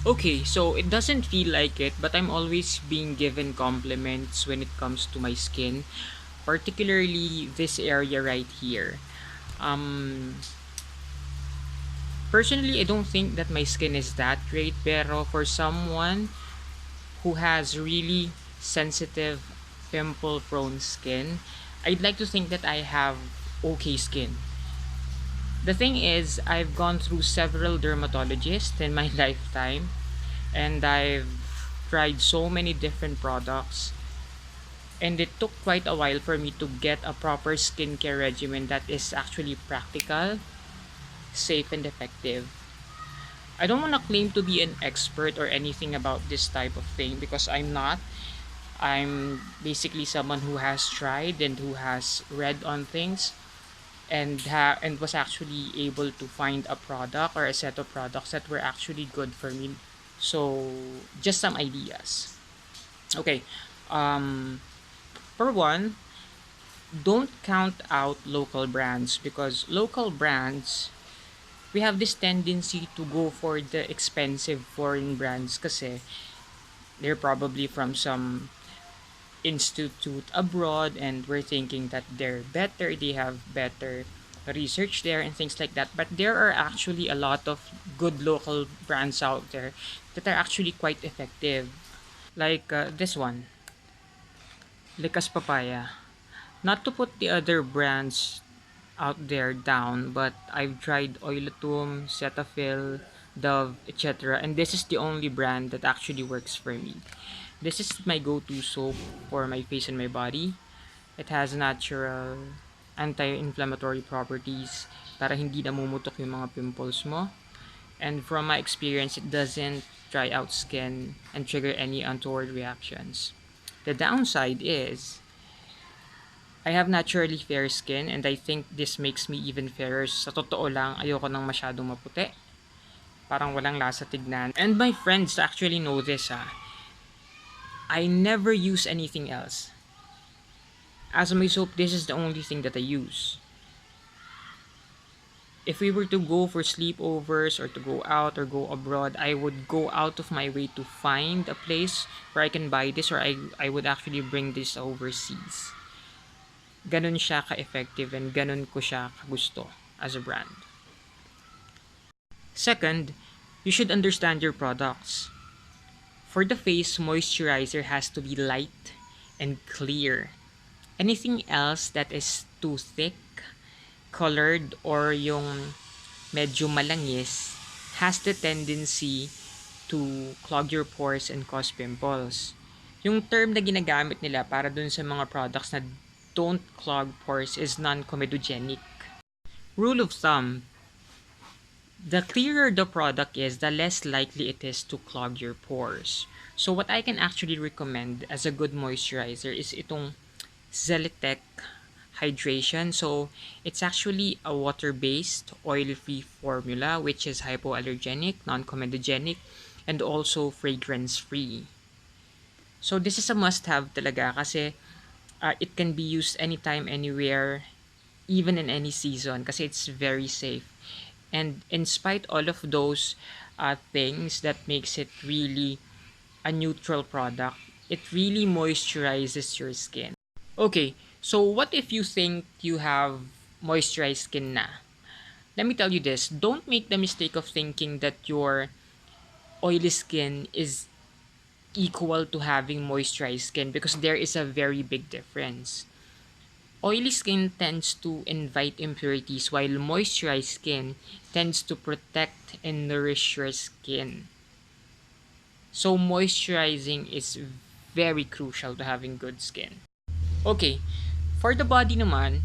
Okay, so it doesn't feel like it, but I'm always being given compliments when it comes to my skin, particularly this area right here. Um, Personally, I don't think that my skin is that great, pero for someone who has really sensitive, pimple prone skin, I'd like to think that I have okay skin. The thing is, I've gone through several dermatologists in my lifetime, and I've tried so many different products, and it took quite a while for me to get a proper skincare regimen that is actually practical, safe, and effective. I don't want to claim to be an expert or anything about this type of thing because I'm not. I'm basically someone who has tried and who has read on things, and was actually able to find a product or a set of products that were actually good for me. So, just some ideas. Okay. Um for one, don't count out local brands, because local brands, we have this tendency to go for the expensive foreign brands kasi they're probably from some institute abroad, and we're thinking that they're better, they have better research there and things like that. But there are actually a lot of good local brands out there that are actually quite effective. Like this one, Likas Papaya. Not to put the other brands out there down, but I've tried Oilatum, Cetaphil, Dove, etc. And this is the only brand that actually works for me. This is my go-to soap for my face and my body. It has natural anti-inflammatory properties para hindi namumutok yung mga pimples mo. And from my experience, it doesn't dry out skin and trigger any untoward reactions. The downside is I have naturally fair skin, and I think this makes me even fairer. Sa totoo lang, ayoko nang masyadong maputi. Parang walang lasa tignan. And my friends actually know this I never use anything else. As my soap, this is the only thing that I use. If we were to go for sleepovers or to go out or go abroad, I would go out of my way to find a place where I can buy this, or I would actually bring this overseas. Ganun siya ka-effective and ganun ko siya kagusto as a brand. Second, you should understand your products. For the face, moisturizer has to be light and clear. Anything else that is too thick, colored, or yung medyo malangis has the tendency to clog your pores and cause pimples. Yung term na ginagamit nila para dun sa mga products na don't clog pores is non-comedogenic. Rule of thumb, the clearer the product is, the less likely it is to clog your pores. So what I can actually recommend as a good moisturizer is itong Zelitec Hydration. So it's actually a water-based, oil-free formula which is hypoallergenic, non-comedogenic, and also fragrance-free. So this is a must-have talaga kasi it can be used anytime, anywhere, even in any season kasi it's very safe. And in spite all of those things that makes it really a neutral product, it really moisturizes your skin. Okay, so what if you think you have moisturized skin na? Let me tell you this, don't make the mistake of thinking that your oily skin is equal to having moisturized skin, because there is a very big difference. Oily skin tends to invite impurities, while moisturized skin tends to protect and nourish your skin. So moisturizing is very crucial to having good skin. Okay, for the body naman,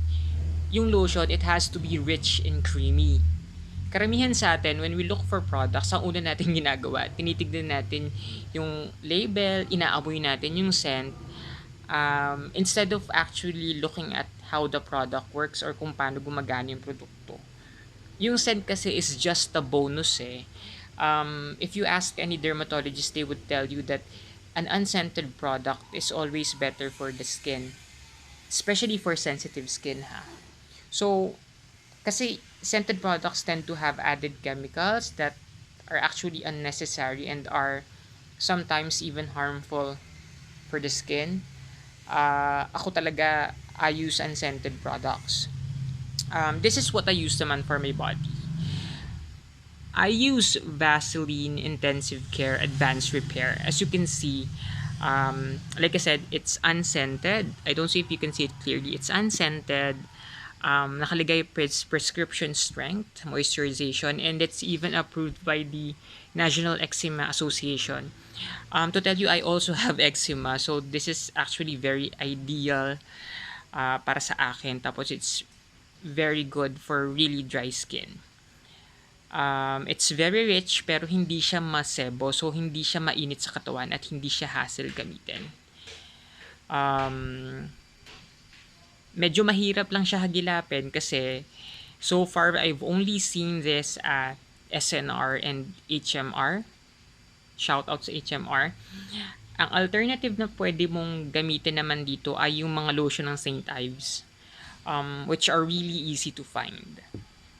yung lotion, it has to be rich and creamy. Karamihan sa atin, when we look for products, ang una natin ginagawa, tinitignan natin yung label, inaamoy natin yung scent, instead of actually looking at how the product works or kung paano gumagana yung produkto. Yung scent kasi is just a bonus eh. If you ask any dermatologist, they would tell you that an unscented product is always better for the skin, especially for sensitive skin ha. So, kasi scented products tend to have added chemicals that are actually unnecessary and are sometimes even harmful for the skin. Ako talaga, I use unscented products. This is what I use naman for my body. I use Vaseline Intensive Care Advanced Repair. As you can see, like I said, it's unscented. I don't see if you can see it clearly. It's unscented. Nakalagay prescription strength moisturization, and it's even approved by the National Eczema Association. To tell you, I also have eczema, so this is actually very ideal para sa akin. Tapos it's very good for really dry skin. It's very rich pero hindi siya masebo, so hindi siya mainit sa katawan at hindi siya hassle gamitin. Um, Medyo mahirap lang siya hagilapin kasi so far I've only seen this at SNR and HMR. Shout out sa HMR. Ang alternative na pwede mong gamitin naman dito ay yung mga lotion ng St. Ives, which are really easy to find.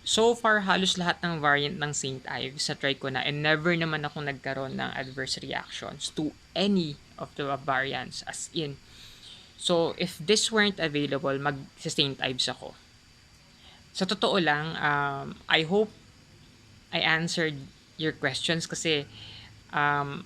So far, halos lahat ng variant ng St. Ives sa try ko na, and never naman ako nagkaroon ng adverse reactions to any of the variants, as in. So, if this weren't available, sa St. Ives ako. Sa totoo lang, I hope I answered your questions kasi um,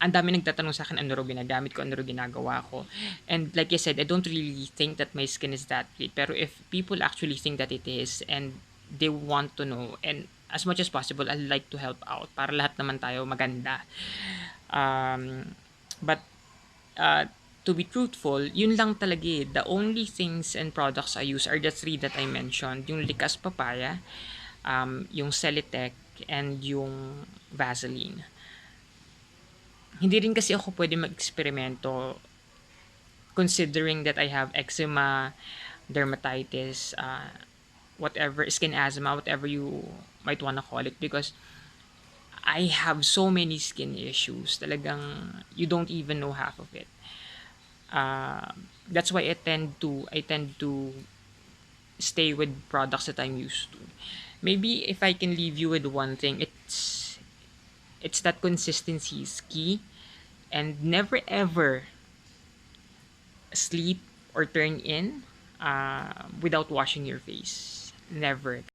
ang dami nagtatanong sa akin ano raw ginagamit ko, ano raw ginagawa ko. And like I said, I don't really think that my skin is that great. Pero if people actually think that it is and they want to know, and as much as possible, I like to help out para lahat naman tayo maganda. But to be truthful, yun lang talaga eh. The only things and products I use are the three that I mentioned. Yung Likas Papaya, yung Celitec, and yung Vaseline. Hindi rin kasi ako pwede mag-eksperimento considering that I have eczema, dermatitis, whatever, skin asthma, whatever you might wanna call it, because I have so many skin issues. Talagang you don't even know half of it. That's why I tend to stay with products that I'm used to. Maybe if I can leave you with one thing, it's that consistency is key, and never ever sleep or turn in without washing your face. Never.